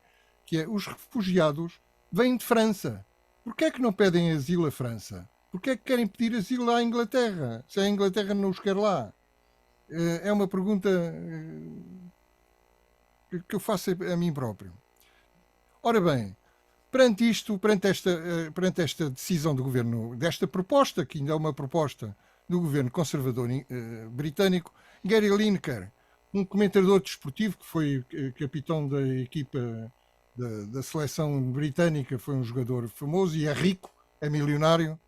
que é, os refugiados vêm de França. Porquê é que não pedem asilo à França? Porquê é que querem pedir asilo à Inglaterra, se a Inglaterra não os quer lá? É uma pergunta que eu faço a mim próprio. Ora bem, Perante esta decisão do governo, desta proposta, que ainda é uma proposta do governo conservador britânico, Gary Lineker, um comentador desportivo que foi capitão da equipa da seleção britânica, foi um jogador famoso e é rico, é milionário,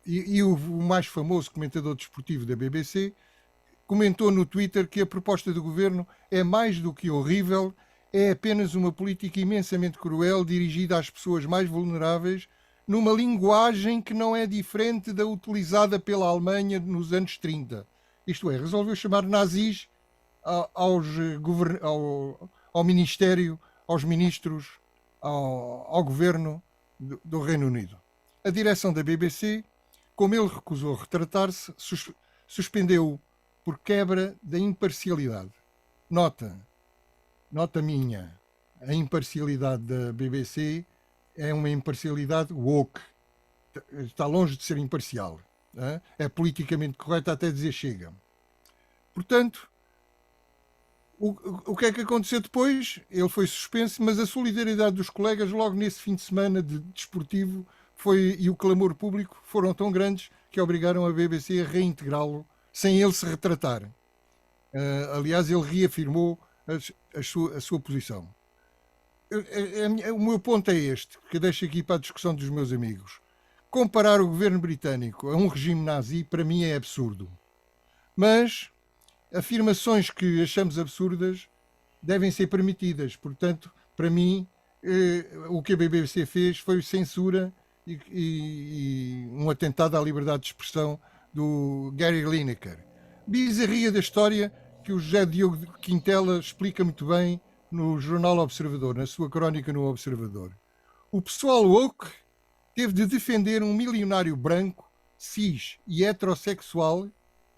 e o mais famoso comentador desportivo da BBC comentou no Twitter que a proposta do governo é mais do que horrível, é apenas uma política imensamente cruel dirigida às pessoas mais vulneráveis, numa linguagem que não é diferente da utilizada pela Alemanha nos anos 30. Isto é, resolveu chamar nazis ao Ministério, aos ministros, ao governo do Reino Unido. A direção da BBC, como ele recusou retratar-se, suspendeu-o por quebra da imparcialidade. Nota minha, a imparcialidade da BBC é uma imparcialidade woke. Está longe de ser imparcial. É politicamente correto até dizer chega. Portanto, o que é que aconteceu depois? Ele foi suspenso, mas a solidariedade dos colegas logo nesse fim de semana desportivo e o clamor público foram tão grandes que obrigaram a BBC a reintegrá-lo sem ele se retratar. Aliás, ele reafirmou a sua posição. O meu ponto é este, que deixo aqui para a discussão dos meus amigos. Comparar o governo britânico a um regime nazi, para mim, é absurdo. Mas afirmações que achamos absurdas devem ser permitidas. Portanto, para mim, o que a BBC fez foi censura e um atentado à liberdade de expressão do Gary Lineker. Bizarria da história que o José Diogo Quintela explica muito bem no Jornal Observador, na sua crónica no Observador. O pessoal woke teve de defender um milionário branco, cis e heterossexual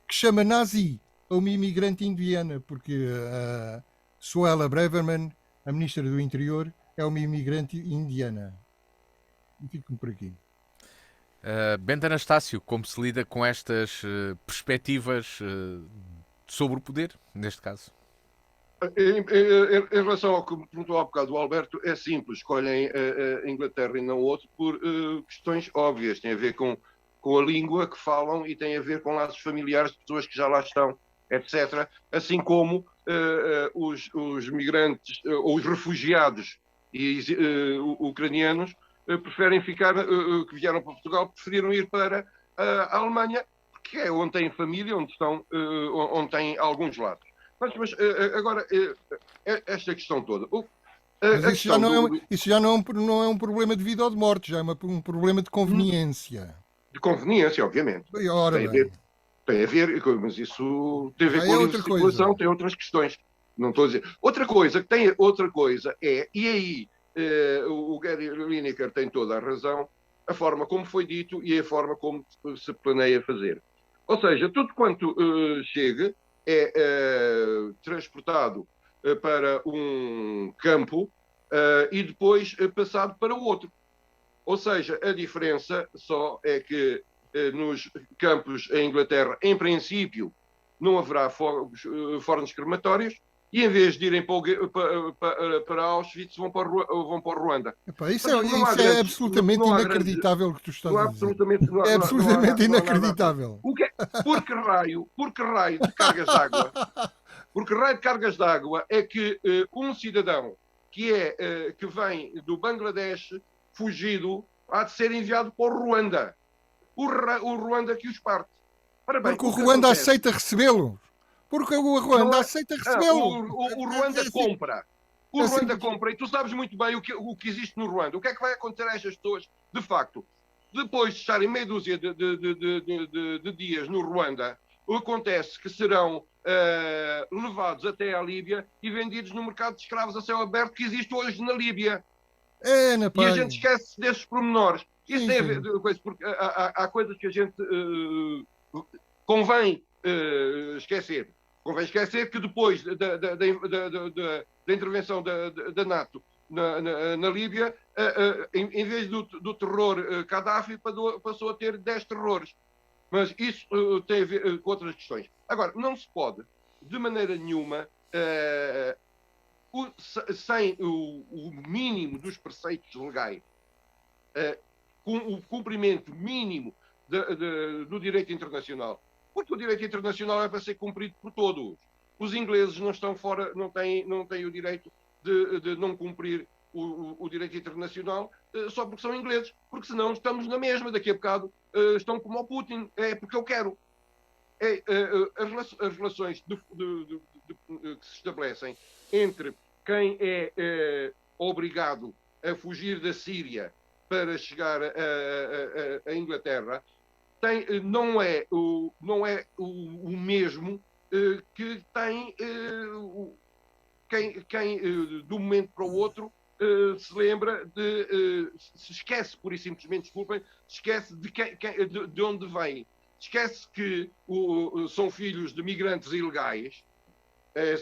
que chama nazi a uma imigrante indiana, porque a Suella Braverman, a ministra do Interior, é uma imigrante indiana. E fico por aqui. Bento Anastácio, como se lida com estas perspectivas sobre o poder, neste caso? Em relação ao que me perguntou há bocado o Alberto, é simples, escolhem a Inglaterra e não outro por questões óbvias, tem a ver com a língua que falam e tem a ver com laços familiares de pessoas que já lá estão, etc. Assim como os migrantes ou os refugiados ucranianos preferem ficar, que vieram para Portugal, preferiram ir para a Alemanha, que é onde têm família, onde têm alguns lados. Mas agora, esta questão toda. Mas isso já não é um problema de vida ou de morte, já é um problema de conveniência. De conveniência, obviamente. Ora tem a ver, mas isso tem a ver com a livre circulação, tem outras questões. Não estou a dizer. Outra coisa é, e aí o Gary Lineker tem toda a razão, a forma como foi dito e a forma como se planeia fazer. Ou seja, tudo quanto chega é transportado para um campo e depois passado para o outro. Ou seja, a diferença só é que nos campos em Inglaterra, em princípio, não haverá fornos crematórios e em vez de irem para Auschwitz vão para o Ruanda. Isso é absolutamente inacreditável o que tu estás a dizer. É absolutamente inacreditável. Por que raio de cargas d'água? Porque raio de cargas d'água é que um cidadão que vem do Bangladesh fugido há de ser enviado para o Ruanda. O Ruanda que os parte. Bem, porque o Ruanda aceita recebê-lo. Porque o Ruanda aceita recebê-lo. O Ruanda compra. O Ruanda compra. E tu sabes muito bem o que existe no Ruanda. O que é que vai acontecer a estas pessoas, de facto? Depois de estarem meia dúzia de dias no Ruanda, acontece que serão levados até à Líbia e vendidos no mercado de escravos a céu aberto que existe hoje na Líbia. E a gente esquece desses pormenores. Isso tem a ver com coisa, porque há coisas que a gente convém esquecer. Convém esquecer que depois da intervenção da NATO na Líbia, em vez do terror Gaddafi, passou a ter 10 terrores. Mas isso tem a ver com outras questões. Agora, não se pode, de maneira nenhuma, sem o mínimo dos preceitos legais, com o cumprimento mínimo do direito internacional, porque o direito internacional é para ser cumprido por todos. Os ingleses não estão fora, não têm o direito de não cumprir o direito internacional só porque são ingleses, porque senão estamos na mesma. Daqui a bocado estão como o Putin, é porque eu quero. As relações que se estabelecem entre quem é obrigado a fugir da Síria para chegar à Inglaterra não é o mesmo que tem quem de um momento para o outro se lembra se esquece, pura e simplesmente, desculpem, se esquece de onde vem. Esquece que são filhos de migrantes ilegais,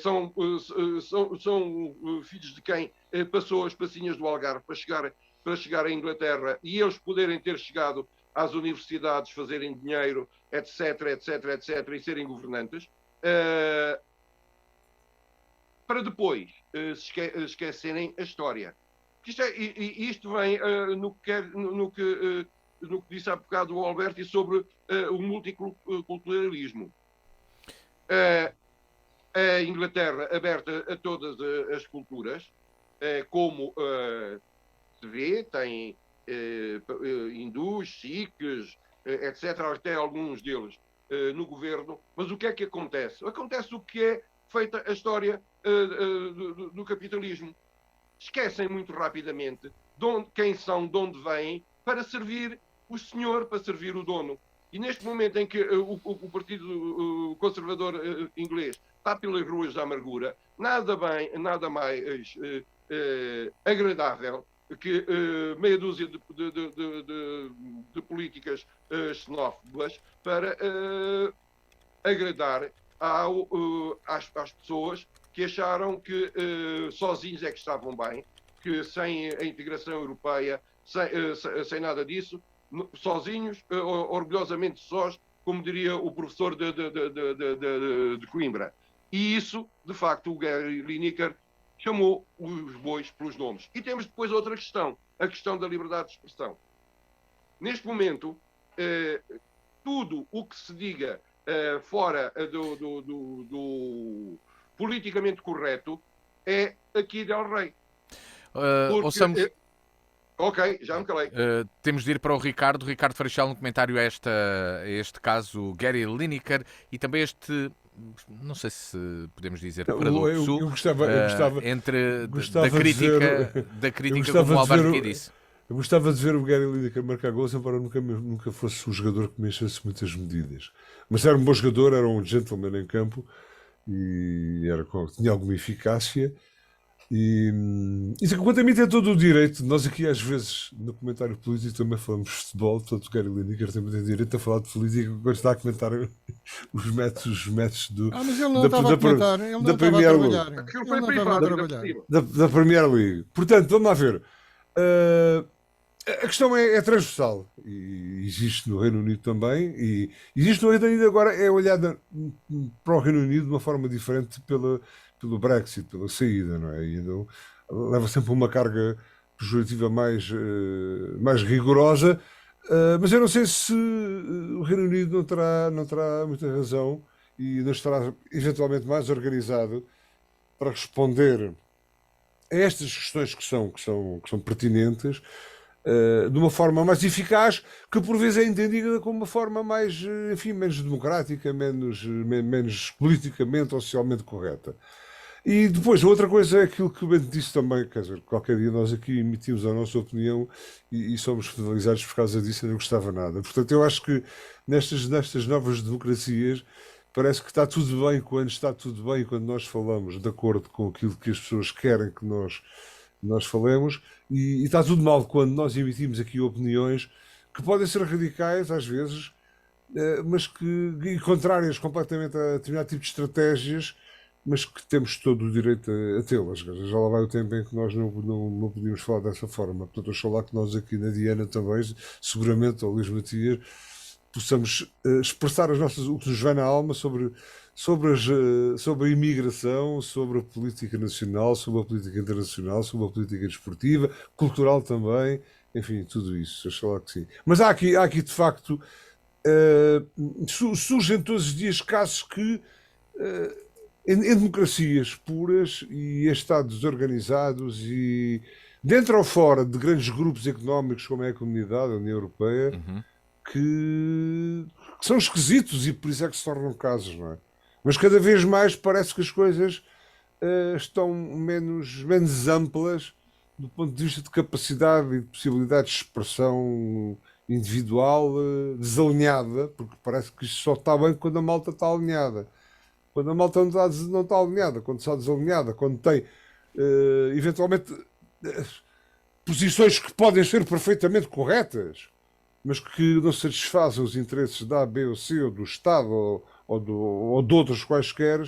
são filhos de quem passou as passinhas do Algarve para chegar à Inglaterra e eles poderem ter chegado às universidades, fazerem dinheiro, etc, e serem governantes, para depois esquecerem a história. Isto vem no que disse há bocado o Alberto sobre o multiculturalismo. A Inglaterra aberta a todas as culturas, como se vê, tem hindus, sikhs, etc., até alguns deles no governo, mas o que é que acontece? Acontece o que é feita a história do capitalismo. Esquecem muito rapidamente quem são, de onde vêm, para servir o senhor, para servir o dono. E neste momento em que o Partido Conservador inglês está pelas ruas da amargura, nada mais agradável que meia dúzia de políticas xenófobas para agradar às pessoas que acharam que sozinhos é que estavam bem, que sem a integração europeia, sem nada disso, sozinhos, orgulhosamente sós, como diria o professor de Coimbra. E isso, de facto, o Gary Lineker chamou os bois pelos nomes. E temos depois outra questão, a questão da liberdade de expressão. Neste momento, tudo o que se diga fora do politicamente correto é aqui del Rey. Ouçamos... Ok, já me calei. Temos de ir para o Ricardo Freixal, no comentário a este caso, Gary Lineker, e também este, não sei se podemos dizer, paradoxo, eu gostava entre gostava da crítica como o Alberto aqui disse. Eu gostava de ver o Gary Lineker marcar gols, embora nunca fosse um jogador que me enchesse muitas medidas. Mas era um bom jogador, era um gentleman em campo e tinha alguma eficácia. E quanto a mim tem todo o direito. Nós aqui às vezes no comentário político também falamos de futebol, portanto o Gary Lineker também tem direito a falar de política quando está a comentar os métodos mas ele não estava a comentar, ele não estava a trabalhar. Aquilo foi privado da Premier League. Portanto, vamos lá ver. A questão é transversal e existe no Reino Unido também, e existe no Reino Unido agora, é olhada para o Reino Unido de uma forma diferente pelo Brexit, pela saída, não é? E então, leva sempre uma carga pejorativa mais rigorosa, mas eu não sei se o Reino Unido não terá muita razão e não estará eventualmente mais organizado para responder a estas questões que são pertinentes de uma forma mais eficaz, que por vezes é entendida como uma forma mais, enfim, menos democrática, menos politicamente ou socialmente correta. E depois, outra coisa é aquilo que o Bento disse também, quer dizer, qualquer dia nós aqui emitimos a nossa opinião e somos finalizados por causa disso, eu não gostava nada. Portanto, eu acho que nestas novas democracias parece que está tudo bem quando nós falamos de acordo com aquilo que as pessoas querem que nós falemos, e está tudo mal quando nós emitimos aqui opiniões que podem ser radicais às vezes, mas e contrárias completamente a determinado tipo de estratégias, mas que temos todo o direito a tê-las. Já lá vai o tempo em que nós não podíamos falar dessa forma. Portanto, eu estou lá que nós aqui na Diana também, seguramente, ou Luís Matias, possamos expressar o que nos vem na alma sobre sobre a imigração, sobre a política nacional, sobre a política internacional, sobre a política desportiva, cultural também, enfim, tudo isso, acho lá que sim. Mas há aqui de facto, surgem todos os dias casos que, em democracias puras e em Estados organizados e dentro ou fora de grandes grupos económicos como é a Comunidade, a União Europeia, que são esquisitos e por isso é que se tornam casos, não é? Mas cada vez mais parece que as coisas estão menos amplas do ponto de vista de capacidade e de possibilidade de expressão individual desalinhada, porque parece que isto só está bem quando a malta está alinhada. Quando a malta não está alinhada, quando está desalinhada, quando tem eventualmente posições que podem ser perfeitamente corretas, mas que não satisfazem os interesses da A, B ou C, ou do Estado, ou de outros quaisquer,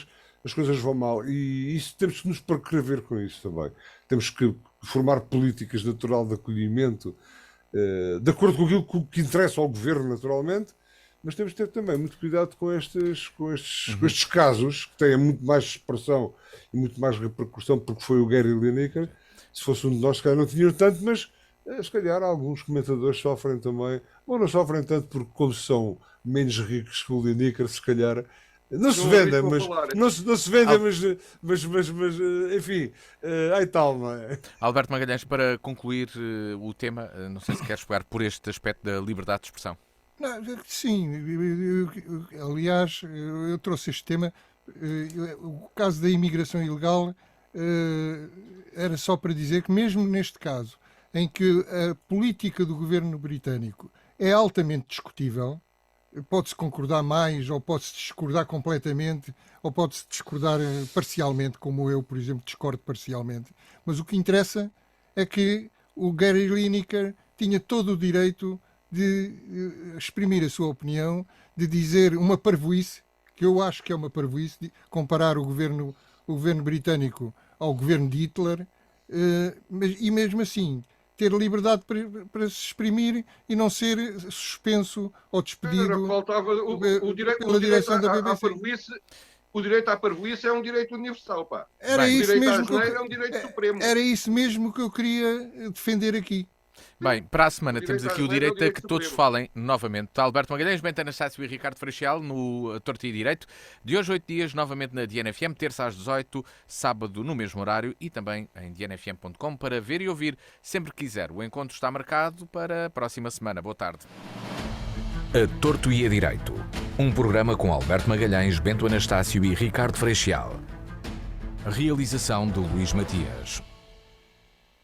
as coisas vão mal. E isso temos que nos precaver com isso também. Temos que formar políticas natural de acolhimento, de acordo com aquilo que interessa ao governo, naturalmente, mas temos de ter também muito cuidado com estes casos, que têm muito mais expressão e muito mais repercussão, porque foi o Gary Lineker. Se fosse um de nós, se calhar não tinham tanto, mas se calhar alguns comentadores sofrem também, ou não sofrem tanto porque como são menos ricos que o Lineker, se calhar não se vendem, mas não se vendem, mas enfim, aí tal, não é? Alberto Magalhães, para concluir o tema, não sei se queres pegar por este aspecto da liberdade de expressão. Não, sim, aliás, eu trouxe este tema. O caso da imigração ilegal era só para dizer que mesmo neste caso, em que a política do governo britânico é altamente discutível, pode-se concordar mais, ou pode-se discordar completamente, ou pode-se discordar parcialmente, como eu, por exemplo, discordo parcialmente, mas o que interessa é que o Gary Lineker tinha todo o direito de exprimir a sua opinião, de dizer uma parvoíce, que eu acho que é uma parvoíce, de comparar o governo britânico ao governo de Hitler, e mesmo assim ter liberdade para se exprimir e não ser suspenso ou despedido pela direção da BBC. O direito à parvoíce é um direito universal, pá. Era isso mesmo é um direito supremo. Era isso mesmo que eu queria defender aqui. Bem, para a semana temos aqui o direito a que todos falem novamente. Alberto Magalhães, Bento Anastácio e Ricardo Freixal no Torto e Direito. De hoje 8 dias, novamente na DNFM, terça às 18, sábado no mesmo horário e também em dnfm.com para ver e ouvir sempre que quiser. O encontro está marcado para a próxima semana. Boa tarde. A Torto e a Direito. Um programa com Alberto Magalhães, Bento Anastácio e Ricardo Freixal. Realização de Luís Matias.